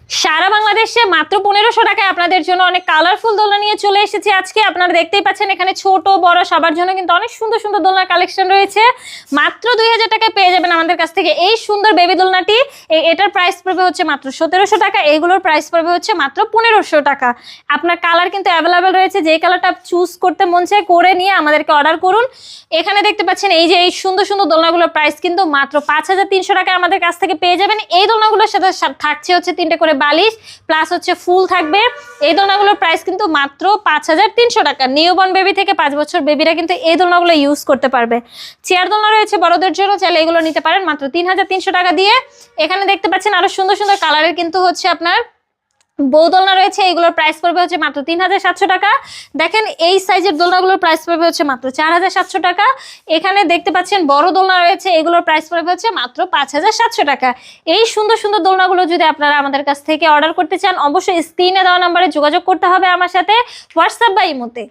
সারা বাংলাদেশে মাত্র 1500 টাকায় আপনাদের জন্য অনেক কালারফুল দোলনা নিয়ে চলে এসেছি আজকে। আপনারা দেখতেই পাচ্ছেন এখানে ছোট বড় সবার জন্য কিন্তু অনেক সুন্দর সুন্দর দোলনার কালেকশন রয়েছে। মাত্র 2000 টাকায় পেয়ে যাবেন আমাদের কাছ থেকে এই সুন্দর বেবি দোলনাটি। এটার প্রাইস পড়বে হচ্ছে মাত্র 1700 টাকা, এইগুলোর প্রাইস পড়বে হচ্ছে মাত্র 1500 টাকা। আপনার কালার কিন্তু অ্যাভেলেবেল রয়েছে, যে কালারটা চুজ করতে মন চায় করে নিয়ে আমাদেরকে অর্ডার করুন। এখানে দেখতে পাচ্ছেন এই যে এই সুন্দর সুন্দর দোলনাগুলোর প্রাইস কিন্তু মাত্র 5300 টাকায় আমাদের কাছ থেকে পেয়ে যাবেন। এই দোলনাগুলোর সাথে থাকছে হচ্ছে 3টে করে বালিশ প্লাস হচ্ছে ফুল থাকবে। এই দোলনাগুলোর প্রাইস কিন্তু মাত্র 5300 টাকা। নিউবর্ন বেবি থেকে 5 বছর বেবিরা কিন্তু এই দোলনাগুলো ইউজ করতে পারবে। চেয়ার দোলনা রয়েছে বড়দের জন্য, চাইলে এগুলো নিতে পারেন মাত্র 3300 টাকা দিয়ে। এখানে দেখতে পাচ্ছেন আরো সুন্দর সুন্দর কালারের কিন্তু হচ্ছে আপনার বউ দোলনা রয়েছে, এগুলোর প্রাইস পড়বে হচ্ছে মাত্র 3700 টাকা। দেখেন এই সাইজের দোলনাগুলোর প্রাইস পড়বে হচ্ছে মাত্র 4700 টাকা। এখানে দেখতে পাচ্ছেন বড় দোলনা রয়েছে, এগুলোর প্রাইস পড়বে হচ্ছে মাত্র 5700 টাকা। এই সুন্দর সুন্দর দোলনাগুলো যদি আপনারা আমাদের কাছ থেকে অর্ডার করতে চান, অবশ্যই স্ক্রিনে দেওয়া নাম্বারে যোগাযোগ করতে হবে আমার সাথে, হোয়াটসঅ্যাপ বা ইমোতে।